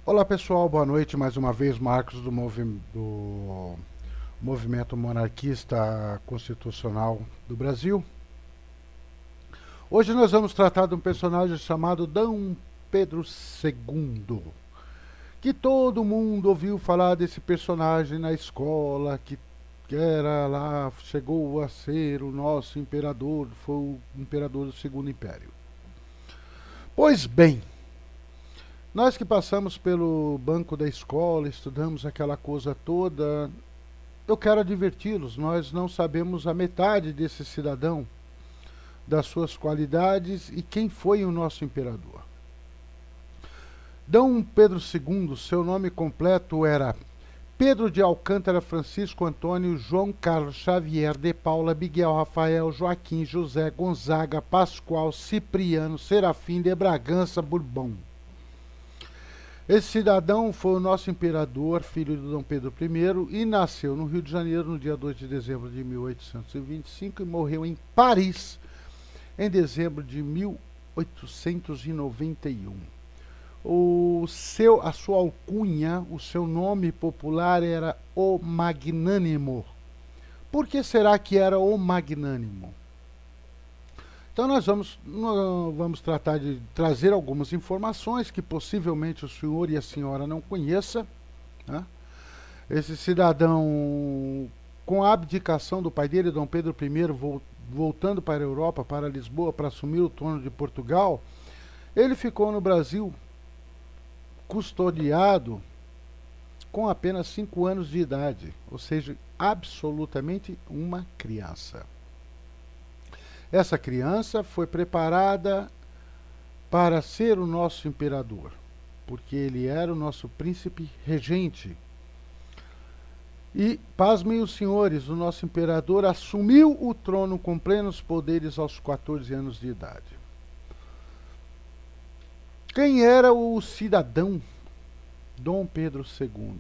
Olá pessoal, boa noite. Mais uma vez, Marcos do Movimento Monarquista Constitucional do Brasil. Hoje nós vamos tratar de um personagem chamado Dom Pedro II, que todo mundo ouviu falar desse personagem na escola, que era lá, chegou a ser o nosso imperador, foi o imperador do Segundo Império. Pois bem, nós que passamos pelo banco da escola, estudamos aquela coisa toda, eu quero adverti-los, nós não sabemos a metade desse cidadão, das suas qualidades e quem foi o nosso imperador. Dom Pedro II, seu nome completo era Pedro de Alcântara Francisco Antônio João Carlos Xavier de Paula Miguel Rafael Joaquim José Gonzaga Pascoal Cipriano Serafim de Bragança Bourbon. Esse cidadão foi o nosso imperador, filho de Dom Pedro I, e nasceu no Rio de Janeiro no dia 2 de dezembro de 1825 e morreu em Paris em dezembro de 1891. A sua alcunha, o seu nome popular era O Magnânimo. Por que será que era O Magnânimo? Então nós vamos tratar de trazer algumas informações que possivelmente o senhor e a senhora não conheçam. Né? Esse cidadão, com a abdicação do pai dele, Dom Pedro I, voltando para a Europa, para Lisboa, para assumir o trono de Portugal, ele ficou no Brasil custodiado com apenas 5 anos de idade, ou seja, absolutamente uma criança. Essa criança foi preparada para ser o nosso imperador, porque ele era o nosso príncipe regente. E, pasmem os senhores, o nosso imperador assumiu o trono com plenos poderes aos 14 anos de idade. Quem era o cidadão Dom Pedro II?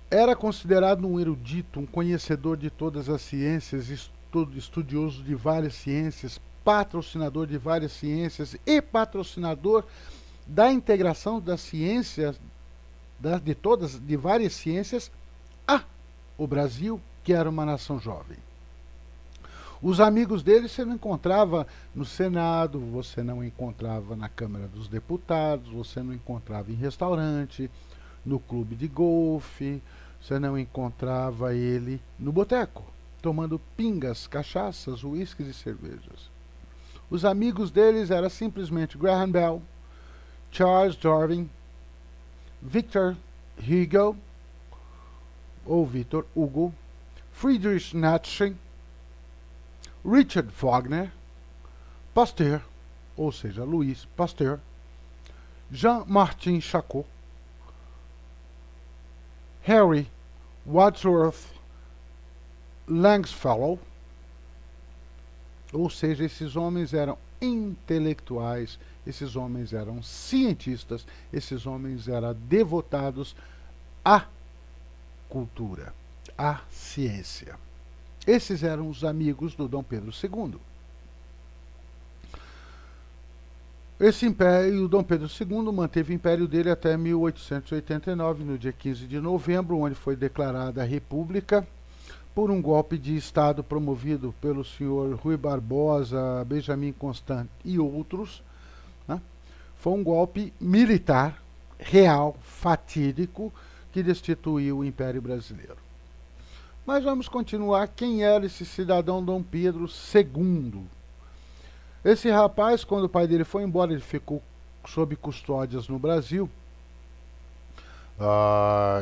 Era considerado um erudito, um conhecedor de todas as ciências, estudioso de várias ciências, patrocinador de várias ciências e patrocinador da integração das ciências, de várias ciências, o Brasil, que era uma nação jovem. Os amigos dele você não encontrava no Senado, você não encontrava na Câmara dos Deputados, você não encontrava em restaurante, no clube de golfe, você não encontrava ele no boteco, tomando pingas, cachaças, uísques e cervejas. Os amigos deles eram simplesmente Graham Bell, Charles Darwin, Victor Hugo, ou Victor Hugo, Friedrich Nietzsche, Richard Wagner, Pasteur, ou seja, Louis Pasteur, Jean-Martin Charcot, Harry Wadsworth Longfellow, ou seja, esses homens eram intelectuais, esses homens eram cientistas, esses homens eram devotados à cultura, à ciência. Esses eram os amigos do Dom Pedro II. Esse império, o Dom Pedro II manteve o império dele até 1889, no dia 15 de novembro, onde foi declarada a República por um golpe de Estado promovido pelo senhor Rui Barbosa, Benjamin Constant e outros. Né? Foi um golpe militar, real, fatídico, que destituiu o Império Brasileiro. Mas vamos continuar. Quem era esse cidadão Dom Pedro II? Esse rapaz, quando o pai dele foi embora, ele ficou sob custódias no Brasil.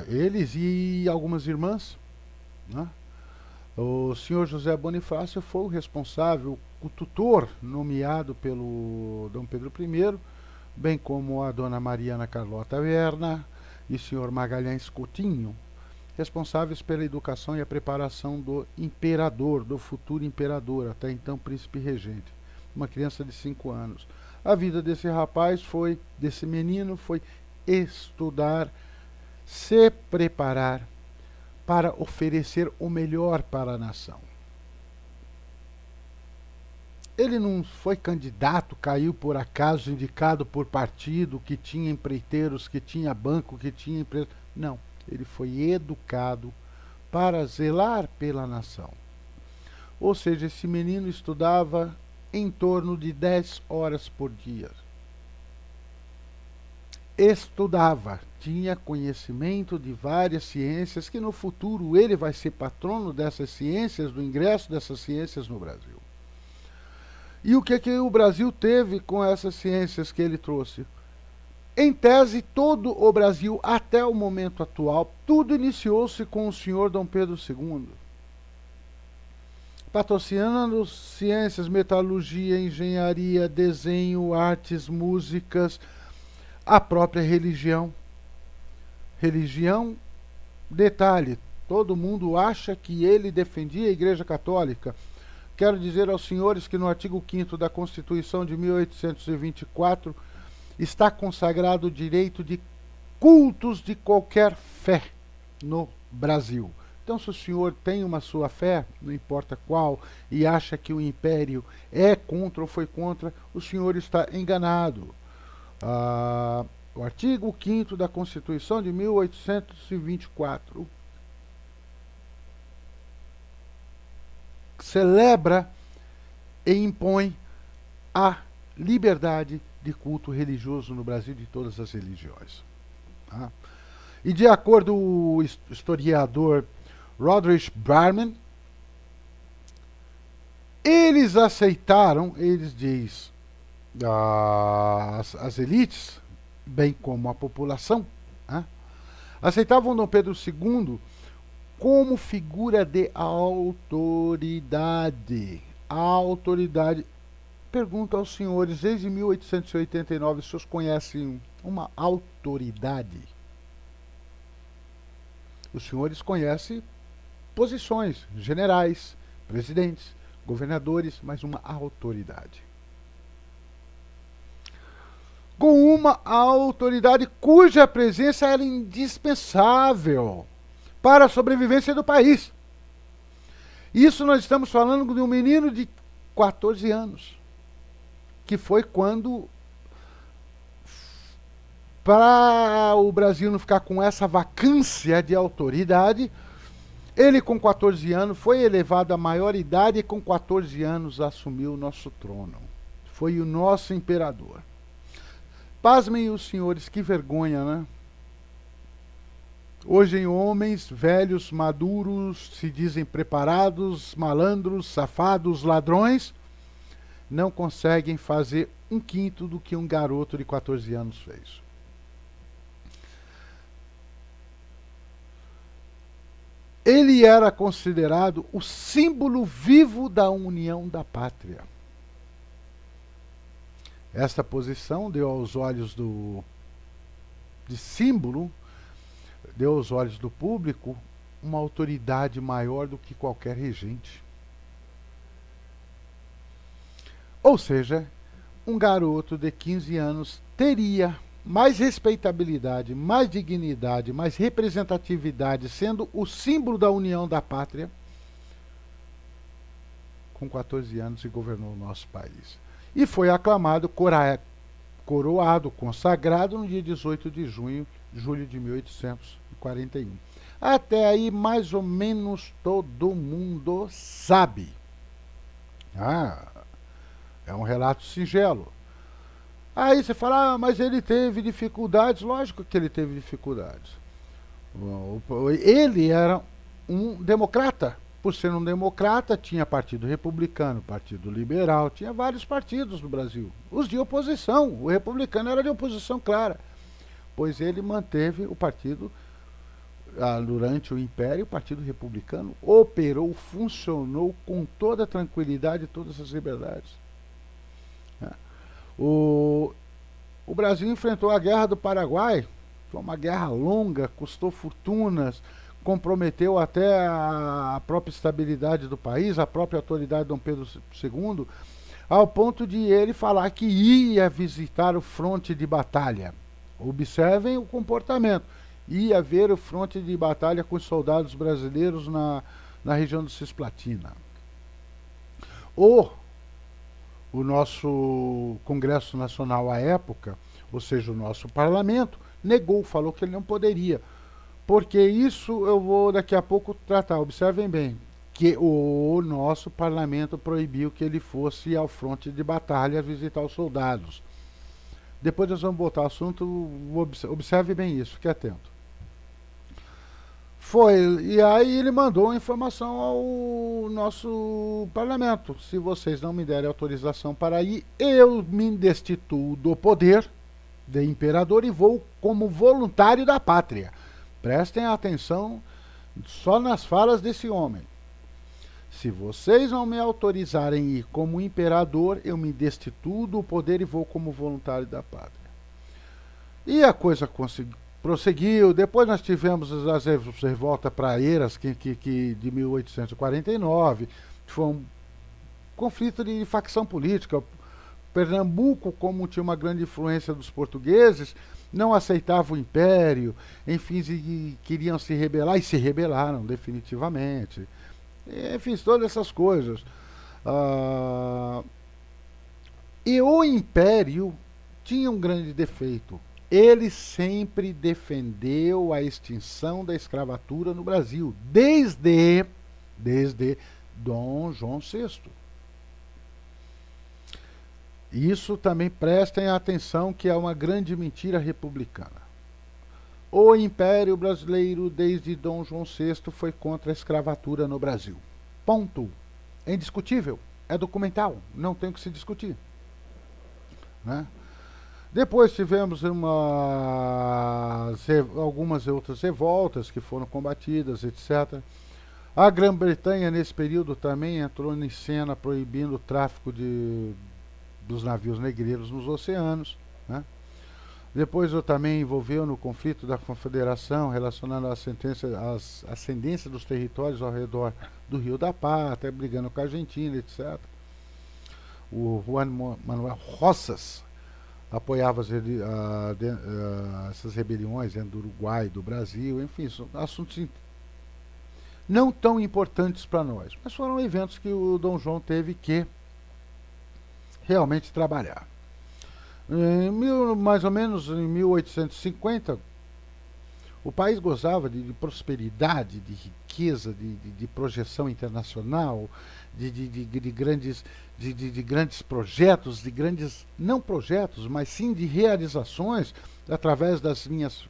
Eles e algumas irmãs. Né? O senhor José Bonifácio foi o responsável, o tutor nomeado pelo Dom Pedro I, bem como a dona Mariana Carlota Werner e o senhor Magalhães Coutinho, responsáveis pela educação e a preparação do imperador, do futuro imperador, até então príncipe regente, uma criança de 5 anos. A vida desse rapaz desse menino foi estudar, se preparar para oferecer o melhor para a nação. Ele não foi candidato, caiu por acaso, indicado por partido, que tinha empreiteiros, que tinha banco, que tinha empresa. Não, ele foi educado para zelar pela nação. Ou seja, esse menino estudava em torno de 10 horas por dia. Estudava, tinha conhecimento de várias ciências, que no futuro ele vai ser patrono dessas ciências, do ingresso dessas ciências no Brasil. E o que o Brasil teve com essas ciências que ele trouxe? Em tese, todo o Brasil, até o momento atual, tudo iniciou-se com o senhor Dom Pedro II. Patrocinando ciências, metalurgia, engenharia, desenho, artes, músicas, a própria religião. Religião, detalhe, todo mundo acha que ele defendia a Igreja Católica. Quero dizer aos senhores que no artigo 5º da Constituição de 1824 está consagrado o direito de cultos de qualquer fé no Brasil. Então, se o senhor tem uma sua fé, não importa qual, e acha que o império é contra ou foi contra, o senhor está enganado. O artigo 5º da Constituição de 1824 celebra e impõe a liberdade de culto religioso no Brasil, de todas as religiões. Tá? E de acordo com o historiador Roderick Barman, eles aceitaram, eles diz, as elites, bem como a população, aceitavam Dom Pedro II como figura de autoridade. A autoridade. Pergunto aos senhores, desde 1889, os senhores conhecem uma autoridade? Os senhores conhecem posições, generais, presidentes, governadores, mas uma autoridade. Com uma autoridade cuja presença era indispensável para a sobrevivência do país. Isso nós estamos falando de um menino de 14 anos, que foi quando, para o Brasil não ficar com essa vacância de autoridade, ele com 14 anos foi elevado à maioridade e com 14 anos assumiu o nosso trono. Foi o nosso imperador. Pasmem os senhores, que vergonha, né? Hoje, homens velhos, maduros, se dizem preparados, malandros, safados, ladrões, não conseguem fazer 1/5 do que um garoto de 14 anos fez. Ele era considerado o símbolo vivo da união da pátria. Esta posição deu aos olhos de símbolo, deu aos olhos do público uma autoridade maior do que qualquer regente. Ou seja, um garoto de 15 anos teria mais respeitabilidade, mais dignidade, mais representatividade, sendo o símbolo da união da pátria, com 14 anos e governou o nosso país. E foi aclamado, coroado, consagrado no dia 18 de julho de 1841. Até aí, mais ou menos todo mundo sabe. É um relato singelo. Aí você fala, mas ele teve dificuldades. Lógico que ele teve dificuldades. Ele era um democrata. Por ser um democrata, tinha partido republicano, partido liberal, tinha vários partidos no Brasil. Os de oposição. O republicano era de oposição clara, pois ele manteve o partido, durante o Império, o Partido Republicano operou, funcionou com toda a tranquilidade e todas as liberdades. O Brasil enfrentou a Guerra do Paraguai, foi uma guerra longa, custou fortunas, comprometeu até a própria estabilidade do país, a própria autoridade de Dom Pedro II, ao ponto de ele falar que ia visitar o fronte de batalha. Observem o comportamento. Ia ver o fronte de batalha com os soldados brasileiros na região do Cisplatina. o nosso Congresso Nacional à época, ou seja, o nosso parlamento, negou, falou que ele não poderia. Porque isso eu vou daqui a pouco tratar, observem bem, que o nosso parlamento proibiu que ele fosse ao fronte de batalha visitar os soldados. Depois nós vamos voltar ao assunto, observe bem isso, fique atento. E aí ele mandou a informação ao nosso parlamento. Se vocês não me derem autorização para ir, eu me destituo do poder de imperador e vou como voluntário da pátria. Prestem atenção só nas falas desse homem. Se vocês não me autorizarem ir como imperador, eu me destituo do poder e vou como voluntário da pátria. E a coisa prosseguiu. Depois nós tivemos as revoltas praeiras de 1849. Foi um conflito de facção política. Pernambuco, como tinha uma grande influência dos portugueses, não aceitava o império, enfim, queriam se rebelar, e se rebelaram definitivamente. Enfim, todas essas coisas. E o império tinha um grande defeito. Ele sempre defendeu a extinção da escravatura no Brasil, desde Dom João VI. Isso também prestem atenção que é uma grande mentira republicana. O Império Brasileiro, desde Dom João VI, foi contra a escravatura no Brasil. Ponto. É indiscutível. É documental. Não tem o que se discutir. Né? Depois tivemos algumas outras revoltas que foram combatidas, etc. A Grã-Bretanha, nesse período, também entrou em cena proibindo o tráfico dos navios negreiros nos oceanos. Né? Depois eu também envolveu no conflito da Confederação, relacionando a ascendência dos territórios ao redor do Rio da Prata, brigando com a Argentina, etc. O Juan Manuel Rosas apoiava essas rebeliões dentro do Uruguai, do Brasil, enfim, são assuntos não tão importantes para nós, mas foram eventos que o Dom João teve que realmente trabalhar. Mais ou menos em 1850, o país gozava de prosperidade, de riqueza, de projeção internacional, de grandes projetos, não projetos, mas sim de realizações através das linhas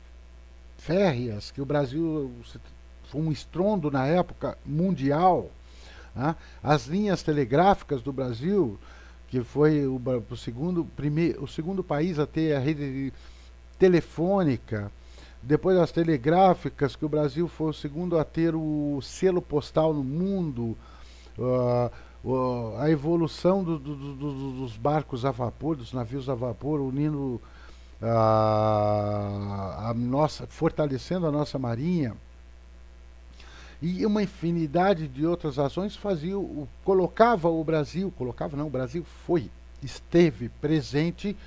férreas, que o Brasil foi um estrondo na época mundial. Né? As linhas telegráficas do Brasil, que foi o segundo país a ter a rede telefônica, depois as telegráficas, que o Brasil foi o segundo a ter o selo postal no mundo, a evolução dos barcos a vapor, dos navios a vapor, unindo fortalecendo a nossa marinha, e uma infinidade de outras ações colocava o Brasil esteve presente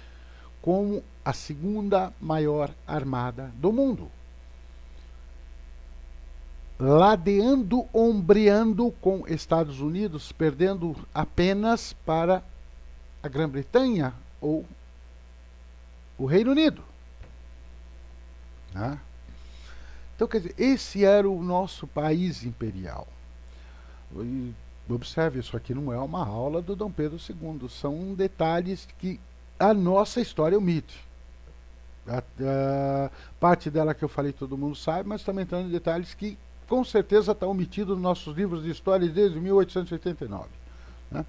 como a segunda maior armada do mundo, ladeando, ombreando com Estados Unidos, perdendo apenas para a Grã-Bretanha ou o Reino Unido. Né? Então, quer dizer, esse era o nosso país imperial. E observe, isso aqui não é uma aula do Dom Pedro II, são detalhes que a nossa história omite. Parte dela que eu falei todo mundo sabe, mas também entrando em detalhes que com certeza está omitido nos nossos livros de história desde 1889. Né?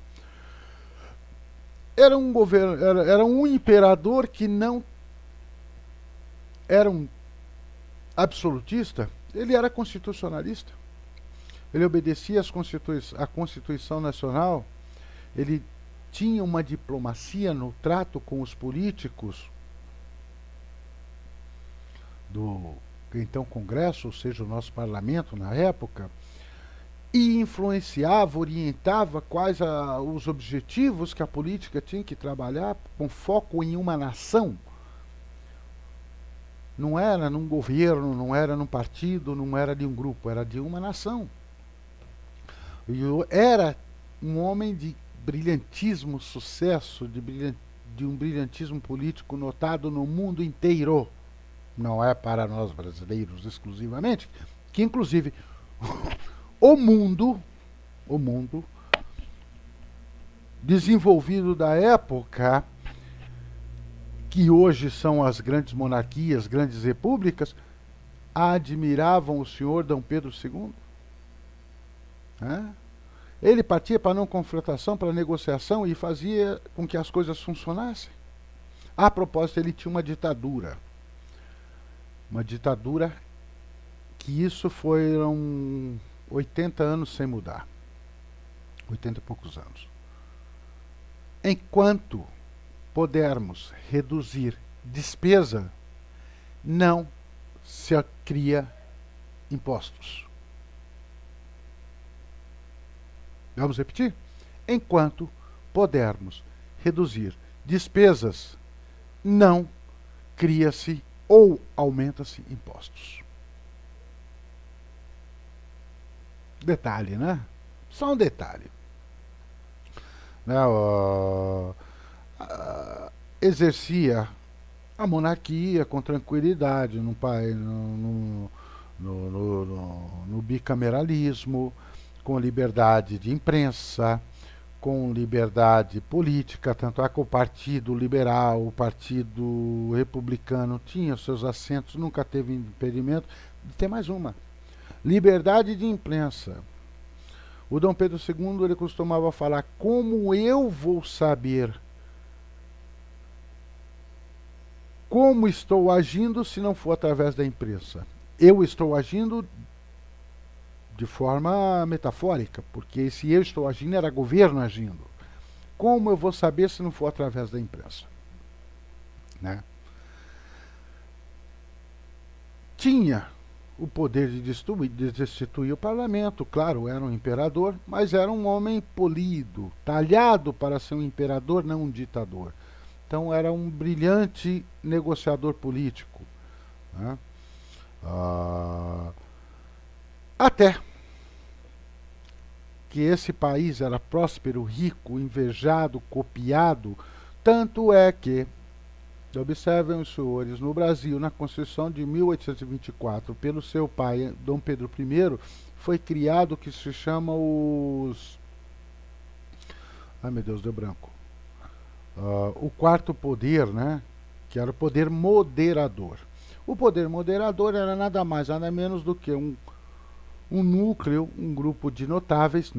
Era um imperador que não era um absolutista, ele era constitucionalista. Ele obedecia à Constituição Nacional, ele tinha uma diplomacia no trato com os políticos do então Congresso, ou seja, o nosso parlamento na época, e influenciava, orientava quais os objetivos que a política tinha que trabalhar com foco em uma nação. Não era num governo, não era num partido, não era de um grupo, era de uma nação. E era um homem de brilhantíssimo sucesso, de um brilhantismo político notado no mundo inteiro. Não é para nós brasileiros exclusivamente, que inclusive o mundo desenvolvido da época, que hoje são as grandes monarquias, grandes repúblicas, admiravam o senhor Dom Pedro II. Ele partia para não confrontação, para negociação e fazia com que as coisas funcionassem. A propósito, ele tinha uma ditadura. Uma ditadura que isso foram 80 anos sem mudar. 80 e poucos anos. Enquanto pudermos reduzir despesa, não se cria impostos. Vamos repetir? Enquanto pudermos reduzir despesas, não cria-se ou aumenta-se impostos. Detalhe, né? Só um detalhe. Exercia a monarquia com tranquilidade no bicameralismo, com liberdade de imprensa, com liberdade política, tanto é que o Partido Liberal, o Partido Republicano tinha seus assentos, nunca teve impedimento. Tem mais uma. Liberdade de imprensa. O Dom Pedro II ele costumava falar: como eu vou saber como estou agindo se não for através da imprensa? Eu estou agindo de forma metafórica, porque se eu estou agindo, era governo agindo. Como eu vou saber se não for através da imprensa? Né? Tinha o poder de destituir o parlamento, claro, era um imperador, mas era um homem polido, talhado para ser um imperador, não um ditador. Então era um brilhante negociador político. Né? Até que esse país era próspero, rico, invejado, copiado, tanto é que, observem os senhores, no Brasil, na Constituição de 1824, pelo seu pai, Dom Pedro I, foi criado o que se chama os... Ai, meu Deus, deu branco. O quarto poder, né? Que era o poder moderador. O poder moderador era nada mais, nada menos do que um núcleo, um grupo de notáveis,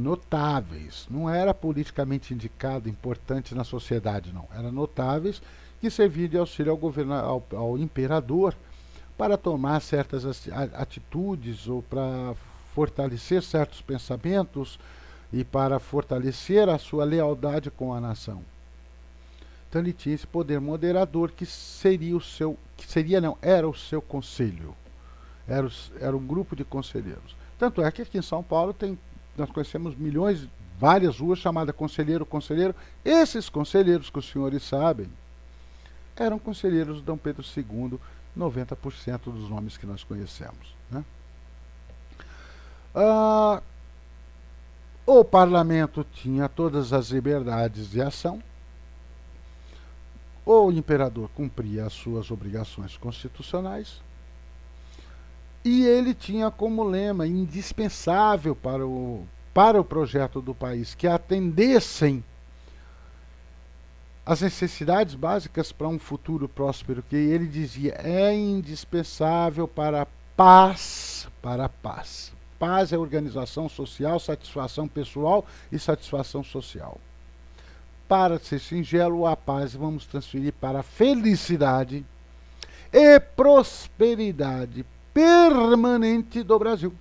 não era politicamente indicado, importante na sociedade, não. Eram notáveis que serviam de auxílio ao imperador para tomar certas atitudes ou para fortalecer certos pensamentos e para fortalecer a sua lealdade com a nação. Então ele tinha esse poder moderador que era o seu conselho. Era um grupo de conselheiros. Tanto é que aqui em São Paulo nós conhecemos milhões, várias ruas chamadas conselheiro. Esses conselheiros que os senhores sabem, eram conselheiros de Dom Pedro II, 90% dos nomes que nós conhecemos. Né? O parlamento tinha todas as liberdades de ação. O imperador cumpria as suas obrigações constitucionais. E ele tinha como lema indispensável para o projeto do país que atendessem as necessidades básicas para um futuro próspero, que ele dizia é indispensável para a paz. Paz é organização social, satisfação pessoal e satisfação social. Para ser singelo, a paz vamos transferir para a felicidade e prosperidade permanente do Brasil.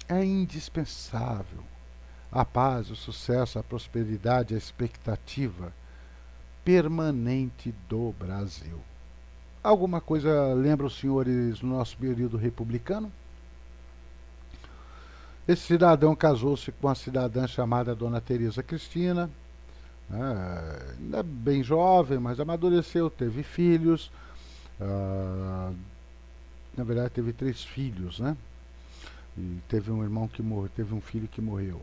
É indispensável a paz, o sucesso, a prosperidade, a expectativa permanente do Brasil. Alguma coisa lembra os senhores do nosso período republicano? Esse cidadão casou-se com uma cidadã chamada Dona Teresa Cristina, ainda bem jovem, mas amadureceu, teve filhos, na verdade teve 3 filhos, né? E teve um irmão que morreu, teve um filho que morreu.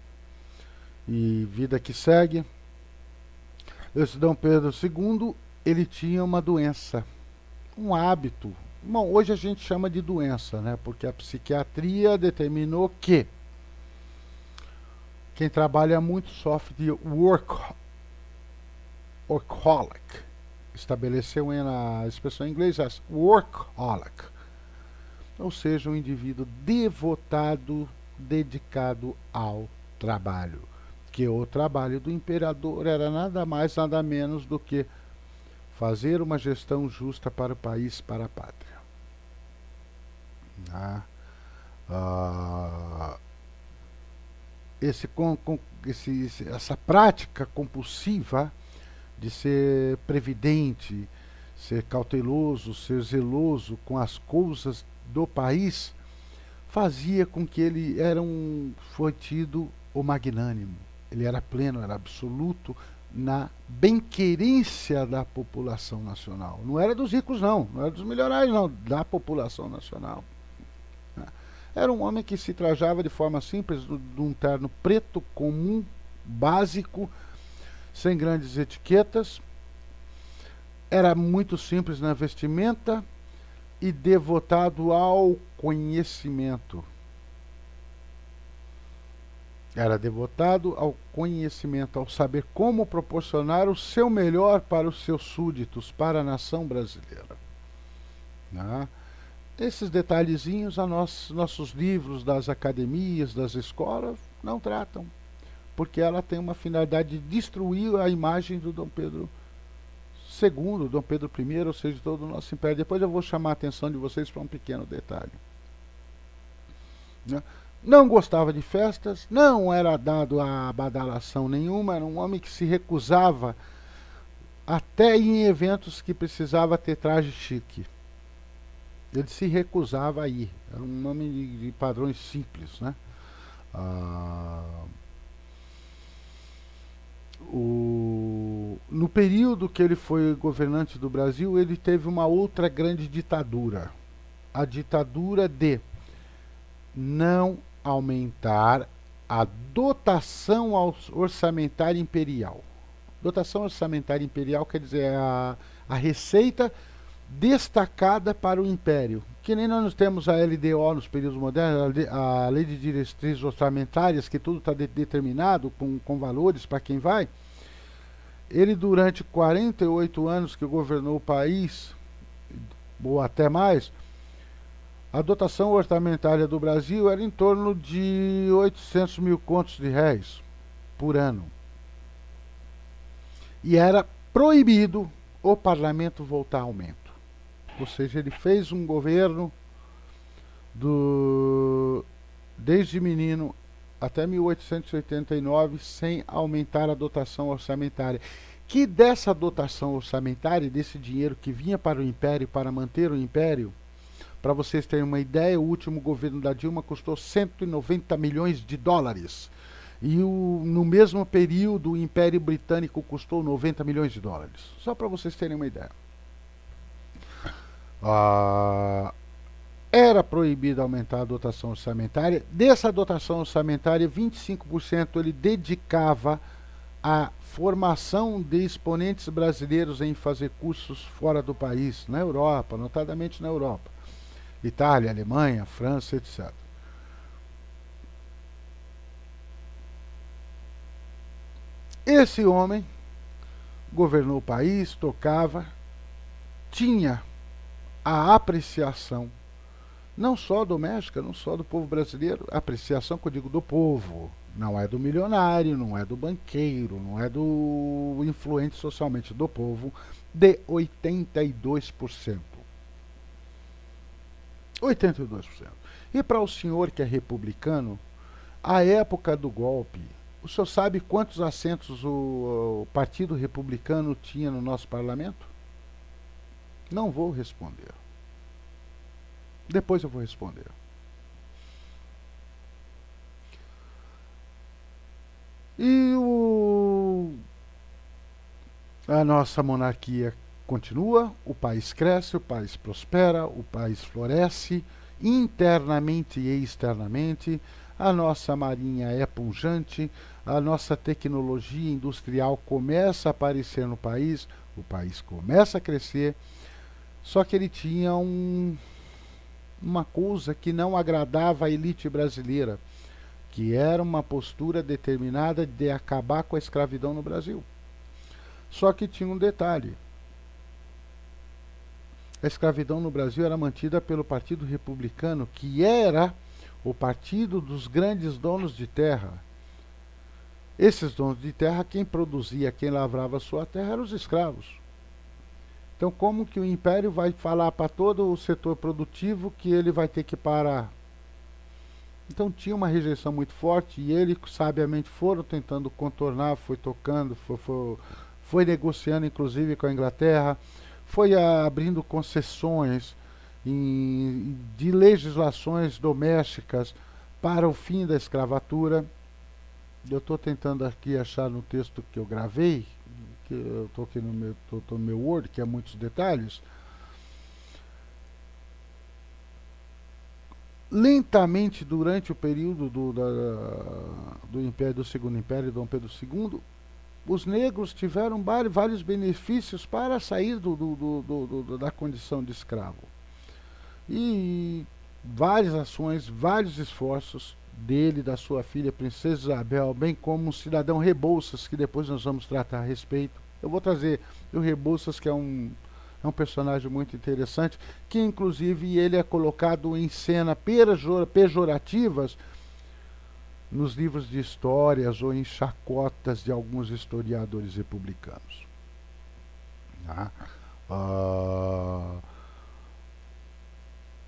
E vida que segue. Esse Dom Pedro II, ele tinha uma doença, um hábito. Bom, hoje a gente chama de doença, né? Porque a psiquiatria determinou que quem trabalha muito sofre de workaholic. Estabeleceu na expressão em inglês as workaholic. Ou seja, um indivíduo devotado, dedicado ao trabalho. Que o trabalho do imperador era nada mais, nada menos do que fazer uma gestão justa para o país, para a pátria. Ah, ah, essa prática compulsiva de ser previdente, ser cauteloso, ser zeloso com as coisas do país, fazia com que ele foi tido o magnânimo. Ele era pleno, era absoluto na bem-querência da população nacional. Não era dos ricos, não era dos milionários, não, da população nacional. Era um homem que se trajava de forma simples, de um terno preto, comum, básico, sem grandes etiquetas. Era muito simples na vestimenta e devotado ao conhecimento. Era devotado ao conhecimento, ao saber como proporcionar o seu melhor para os seus súditos, para a nação brasileira. Né? Esses detalhezinhos nossos livros das academias, das escolas, não tratam, porque ela tem uma finalidade de destruir a imagem do Dom Pedro II, Dom Pedro I, ou seja, todo o nosso império. Depois eu vou chamar a atenção de vocês para um pequeno detalhe. Né? Não gostava de festas, não era dado a badalação nenhuma, era um homem que se recusava até em eventos que precisava ter traje chique. Ele se recusava a ir. Era um homem de padrões simples, né? No período que ele foi governante do Brasil, ele teve uma outra grande ditadura. A ditadura de não aumentar a dotação orçamentária imperial. Dotação orçamentária imperial quer dizer a receita destacada para o império. Que nem nós temos a LDO nos períodos modernos, a Lei de Diretrizes Orçamentárias, que tudo está determinado com valores para quem vai. Ele, durante 48 anos que governou o país, ou até mais, a dotação orçamentária do Brasil era em torno de 800 mil contos de réis por ano. E era proibido o parlamento voltar a aumento. Ou seja, ele fez um governo desde menino até 1889 sem aumentar a dotação orçamentária. Que dessa dotação orçamentária, desse dinheiro que vinha para o império, para manter o império, para vocês terem uma ideia, o último governo da Dilma custou 190 milhões de dólares. E no mesmo período, o Império Britânico custou 90 milhões de dólares. Só para vocês terem uma ideia. Era proibido aumentar a dotação orçamentária. Dessa dotação orçamentária, 25% ele dedicava à formação de exponentes brasileiros em fazer cursos fora do país, na Europa, notadamente na Europa. Itália, Alemanha, França, etc. Esse homem governou o país, tocava, tinha a apreciação, não só doméstica, não só do povo brasileiro, a apreciação que eu digo do povo, não é do milionário, não é do banqueiro, não é do influente socialmente, do povo, de 82%. 82%. E para o senhor que é republicano, a época do golpe, o senhor sabe quantos assentos o Partido Republicano tinha no nosso parlamento? Não vou responder. Depois eu vou responder. E a nossa monarquia continua, o país cresce, o país prospera, o país floresce, internamente e externamente. A nossa marinha é pujante, a nossa tecnologia industrial começa a aparecer no país, o país começa a crescer, só que ele tinha uma coisa que não agradava à elite brasileira, que era uma postura determinada de acabar com a escravidão no Brasil. Só que tinha um detalhe: a escravidão no Brasil era mantida pelo Partido Republicano, que era o partido dos grandes donos de terra. Esses donos de terra, quem produzia, quem lavrava a sua terra eram os escravos. Então, como que o Império vai falar para todo o setor produtivo que ele vai ter que parar? Então tinha uma rejeição muito forte e ele, sabiamente, foram tentando contornar, foi tocando, foi negociando inclusive com a Inglaterra, foi abrindo concessões de legislações domésticas para o fim da escravatura. Eu estou tentando aqui achar no texto que eu gravei, que eu estou aqui no meu Word, que é muitos detalhes. Lentamente, durante o período do Império, do Segundo Império, Dom Pedro II, os negros tiveram vários benefícios para sair da condição de escravo. E várias ações, vários esforços dele, da sua filha, Princesa Isabel, bem como o cidadão Rebouças, que depois nós vamos tratar a respeito. Eu vou trazer o Rebouças, que é um personagem muito interessante, que inclusive ele é colocado em cena pejorativas nos livros de histórias ou em chacotas de alguns historiadores republicanos.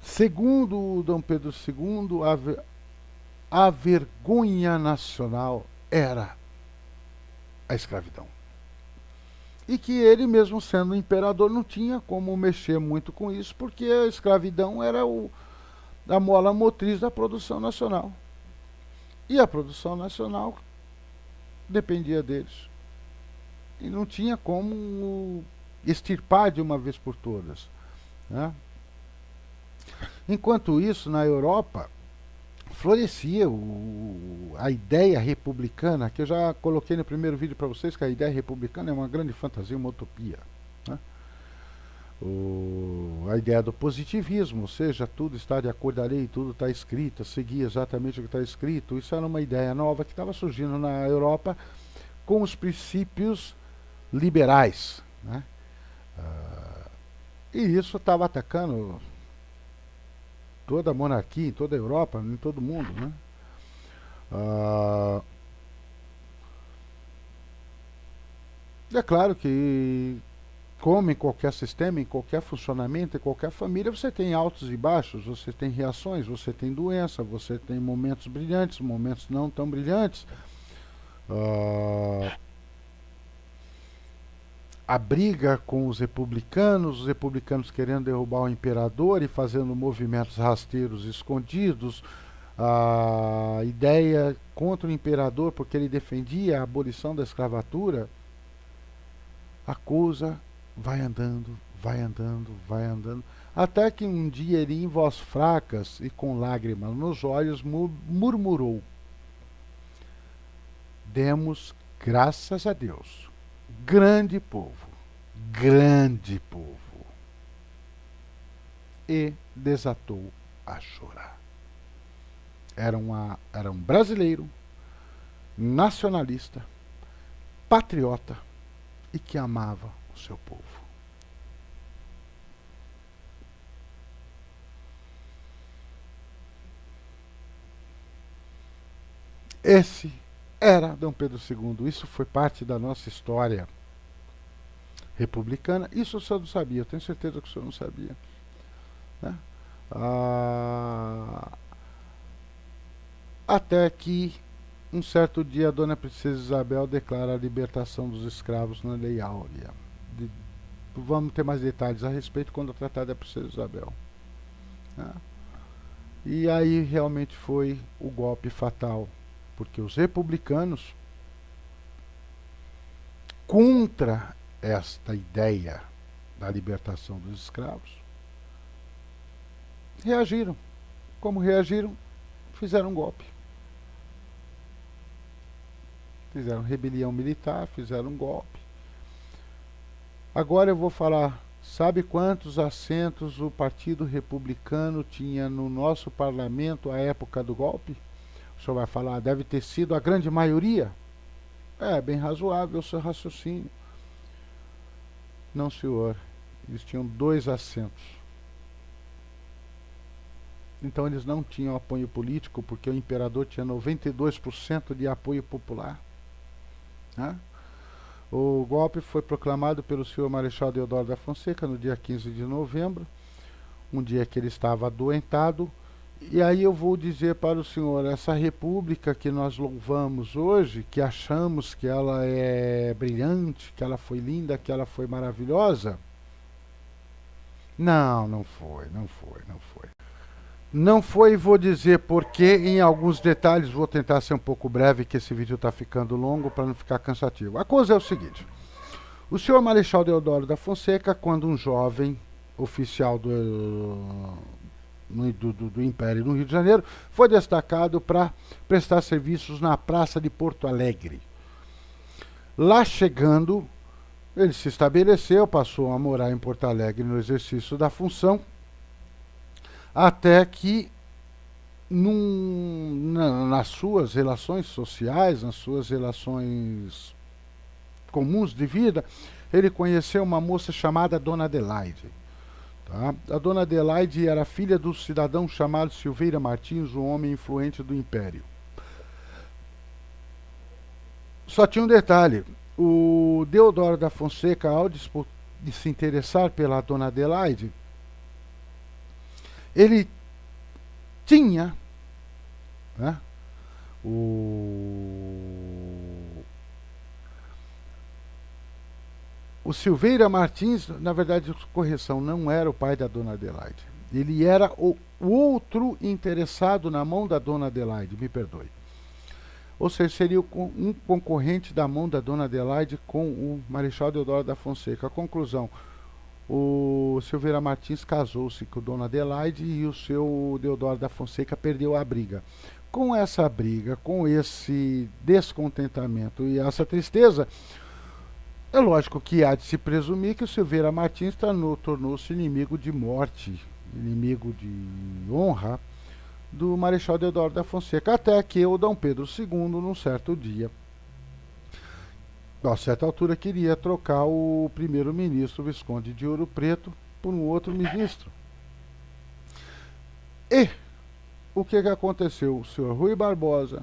Segundo Dom Pedro II, a vergonha nacional era a escravidão. E que ele, mesmo sendo imperador, não tinha como mexer muito com isso, porque a escravidão era a mola motriz da produção nacional. E a produção nacional dependia deles. E não tinha como extirpar de uma vez por todas, né? Enquanto isso, na Europa, florescia a ideia republicana, que eu já coloquei no primeiro vídeo para vocês, que a ideia republicana é uma grande fantasia, uma utopia, né? A ideia do positivismo, ou seja, tudo está de acordo com a lei, tudo está escrito, seguir exatamente o que está escrito. Isso era uma ideia nova que estava surgindo na Europa com os princípios liberais, né? E isso estava atacando toda a monarquia, em toda a Europa, em todo o mundo, né? É claro que, como em qualquer sistema, em qualquer funcionamento, em qualquer família, você tem altos e baixos, você tem reações, você tem doença, você tem momentos brilhantes, momentos não tão brilhantes. A briga com os republicanos querendo derrubar o imperador e fazendo movimentos rasteiros escondidos, a ideia contra o imperador porque ele defendia a abolição da escravatura. A coisa vai andando, vai andando, vai andando, até que um dia ele, em voz fracas e com lágrimas nos olhos, murmurou: demos graças a Deus, grande povo, grande povo. E desatou a chorar. Era um brasileiro, nacionalista, patriota e que amava o seu povo. Esse era Dom Pedro II. Isso foi parte da nossa história republicana. Isso o senhor não sabia, eu tenho certeza que o senhor não sabia, né? Até que um certo dia a Dona Princesa Isabel declara a libertação dos escravos na Lei Áurea. Vamos ter mais detalhes a respeito quando tratar da Princesa Isabel, né? E aí realmente foi o golpe fatal, porque os republicanos, contra esta ideia da libertação dos escravos, reagiram. Como reagiram? Fizeram um golpe. Fizeram rebelião militar, fizeram um golpe. Agora eu vou falar, sabe quantos assentos o Partido Republicano tinha no nosso parlamento à época do golpe? O senhor vai falar, deve ter sido a grande maioria? É, bem razoável o seu raciocínio. Não, senhor. Eles tinham 2 assentos. Então eles não tinham apoio político, porque o imperador tinha 92% de apoio popular. Né? O golpe foi proclamado pelo senhor Marechal Deodoro da Fonseca no dia 15 de novembro, um dia que ele estava adoentado. E aí eu vou dizer para o senhor, essa república que nós louvamos hoje, que achamos que ela é brilhante, que ela foi linda, que ela foi maravilhosa, não foi. Não foi, vou dizer porque em alguns detalhes, vou tentar ser um pouco breve, que esse vídeo está ficando longo para não ficar cansativo. A coisa é o seguinte, o senhor Marechal Deodoro da Fonseca, quando um jovem oficial do Império no Rio de Janeiro, foi destacado para prestar serviços na Praça de Porto Alegre. Lá chegando, ele se estabeleceu, passou a morar em Porto Alegre no exercício da função, até que nas suas relações sociais, nas suas relações comuns de vida, ele conheceu uma moça chamada Dona Adelaide. Tá? A Dona Adelaide era filha do cidadão chamado Silveira Martins, um homem influente do Império. Só tinha um detalhe, o Deodoro da Fonseca, ao se interessar pela Dona Adelaide, ele tinha, né, o Silveira Martins, na verdade, correção, não era o pai da Dona Adelaide. Ele era o outro interessado na mão da Dona Adelaide, me perdoe. Ou seja, seria um concorrente da mão da Dona Adelaide com o Marechal Deodoro da Fonseca. A conclusão, o Silveira Martins casou-se com a Dona Adelaide e o seu Deodoro da Fonseca perdeu a briga. Com essa briga, com esse descontentamento e essa tristeza, é lógico que há de se presumir que o Silveira Martins tornou-se inimigo de morte, inimigo de honra do Marechal Deodoro da Fonseca, até que o Dom Pedro II, num certo dia, a certa altura, queria trocar o primeiro-ministro Visconde de Ouro Preto por um outro ministro. E o que aconteceu? O senhor Rui Barbosa,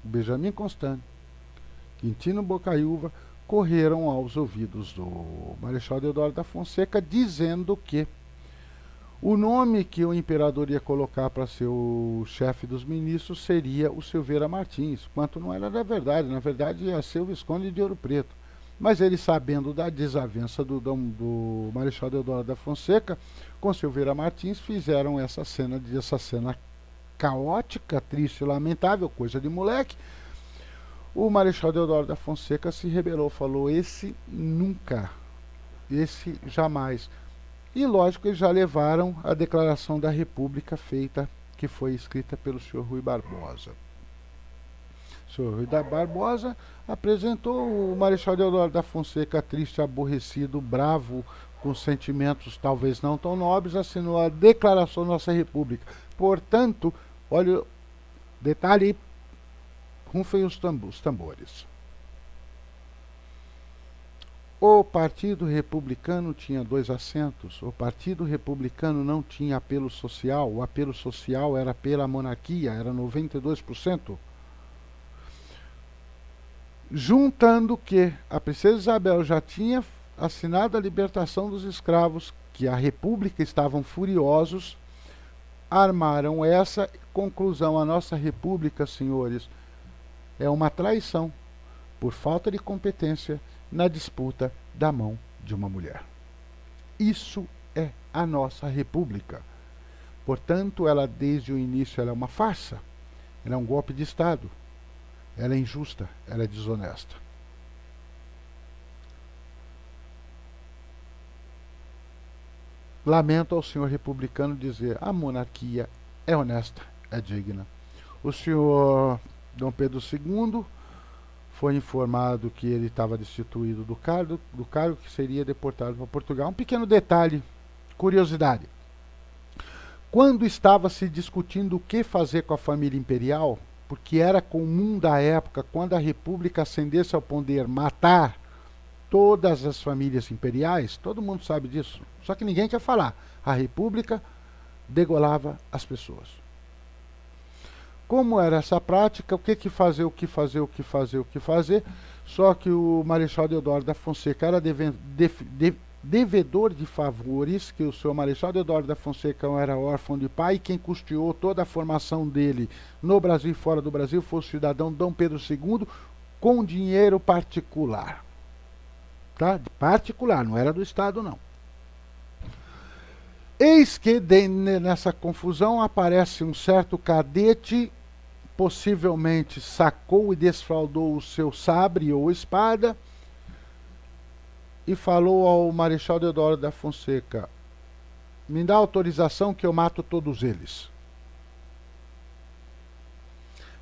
Benjamin Constant, Quintino Bocaiúva correram aos ouvidos do Marechal Deodoro da Fonseca, dizendo que o nome que o imperador ia colocar para ser o chefe dos ministros seria o Silveira Martins, quanto não era da verdade. Na verdade, ia ser o Visconde de Ouro Preto. Mas ele, sabendo da desavença do Marechal Deodoro da Fonseca com Silveira Martins, fizeram essa cena caótica, triste e lamentável, coisa de moleque. O Marechal Deodoro da Fonseca se rebelou, falou, esse nunca, esse jamais. E, lógico, eles já levaram a declaração da República feita, que foi escrita pelo senhor Rui Barbosa. O senhor Rui Barbosa apresentou o Marechal Deodoro da Fonseca, triste, aborrecido, bravo, com sentimentos talvez não tão nobres, assinou a declaração da nossa República. Portanto, olha, detalhe, rufem os tambores. O Partido Republicano tinha 2 assentos. O Partido Republicano não tinha apelo social. O apelo social era pela monarquia, era 92%. Juntando que a princesa Isabel já tinha assinado a libertação dos escravos, que a República estavam furiosos, armaram essa conclusão. A nossa República, senhores, é uma traição por falta de competência na disputa da mão de uma mulher. Isso é a nossa República. Portanto, ela desde o início ela é uma farsa, ela é um golpe de Estado, ela é injusta, ela é desonesta. lamento ao senhor republicano dizer: a monarquia é honesta, é digna. O senhor Dom Pedro II foi informado que ele estava destituído do cargo, que seria deportado para Portugal. Um pequeno detalhe, curiosidade. Quando estava se discutindo o que fazer com a família imperial, porque era comum da época, quando a República ascendesse ao poder, matar todas as famílias imperiais, todo mundo sabe disso, só que ninguém quer falar. A República degolava as pessoas. Como era essa prática, o que fazer, só que o Marechal Deodoro da Fonseca era devedor de favores, que o seu Marechal Deodoro da Fonseca era órfão de pai, e quem custeou toda a formação dele no Brasil e fora do Brasil foi o cidadão Dom Pedro II, com dinheiro particular. Tá? Particular, não era do Estado, não. Eis que nessa confusão aparece um certo cadete, possivelmente sacou e desfraldou o seu sabre ou espada, e falou ao Marechal Deodoro da Fonseca: me dá autorização que eu mato todos eles.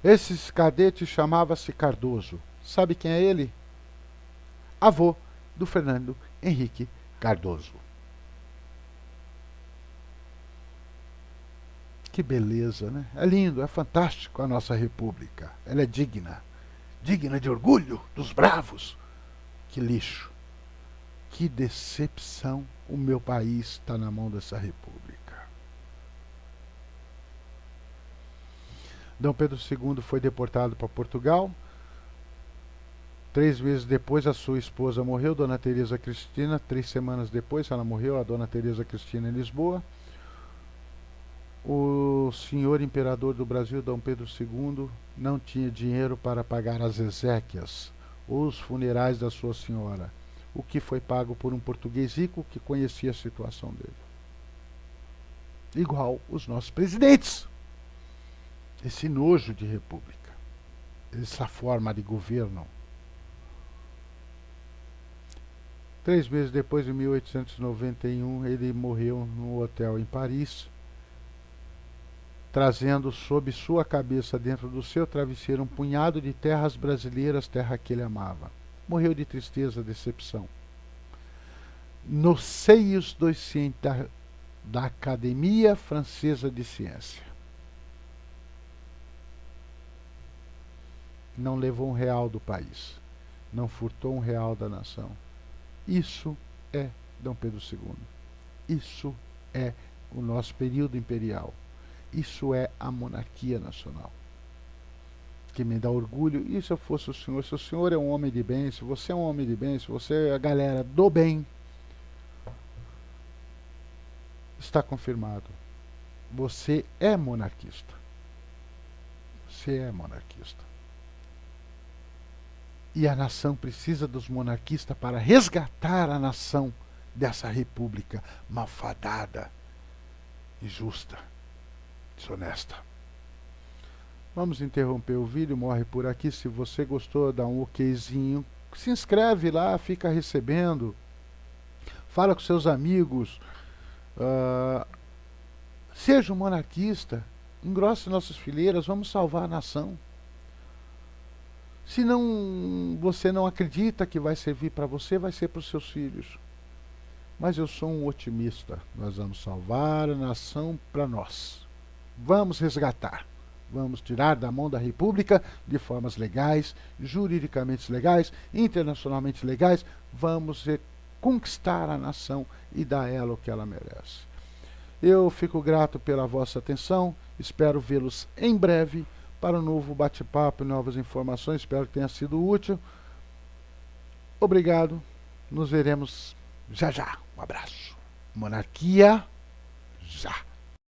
Esse cadete chamava-se Cardoso. Sabe quem é ele? Avô do Fernando Henrique Cardoso. Que beleza, né? É lindo, é fantástico a nossa república. Ela é digna. Digna de orgulho dos bravos. Que lixo. Que decepção. O meu país está na mão dessa república. Dom Pedro II foi deportado para Portugal. 3 meses depois, a sua esposa morreu, Dona Teresa Cristina. 3 semanas depois, ela morreu, a Dona Teresa Cristina, em Lisboa. O senhor imperador do Brasil, Dom Pedro II, não tinha dinheiro para pagar as exéquias ou os funerais da sua senhora, o que foi pago por um português rico que conhecia a situação dele. Igual os nossos presidentes. Esse nojo de república, essa forma de governo. 3 meses depois, em 1891, ele morreu num hotel em Paris, trazendo sob sua cabeça, dentro do seu travesseiro, um punhado de terras brasileiras, terra que ele amava. Morreu de tristeza, decepção. Nos seios da Academia Francesa de Ciência. Não levou R$1 do país. Não furtou R$1 da nação. Isso é Dom Pedro II. Isso é o nosso período imperial. Isso é a monarquia nacional. Que me dá orgulho. E se eu fosse o senhor? Se o senhor é um homem de bem, se você é um homem de bem, se você é a galera do bem, está confirmado. Você é monarquista. Você é monarquista. E a nação precisa dos monarquistas para resgatar a nação dessa república malfadada, injusta, desonesta. Vamos interromper o vídeo, morre por aqui. Se você gostou, dá um okzinho. Se inscreve lá, fica recebendo. Fala com seus amigos. Seja um monarquista. Engrosse nossas fileiras. Vamos salvar a nação. Se não, você não acredita que vai servir para você, vai ser para os seus filhos. Mas eu sou um otimista. Nós vamos salvar a nação para nós. Vamos resgatar. Vamos tirar da mão da República de formas legais, juridicamente legais, internacionalmente legais. Vamos conquistar a nação e dar a ela o que ela merece. Eu fico grato pela vossa atenção. Espero vê-los em breve para um novo bate-papo e novas informações. Espero que tenha sido útil. Obrigado. Nos veremos já já. Um abraço. Monarquia já.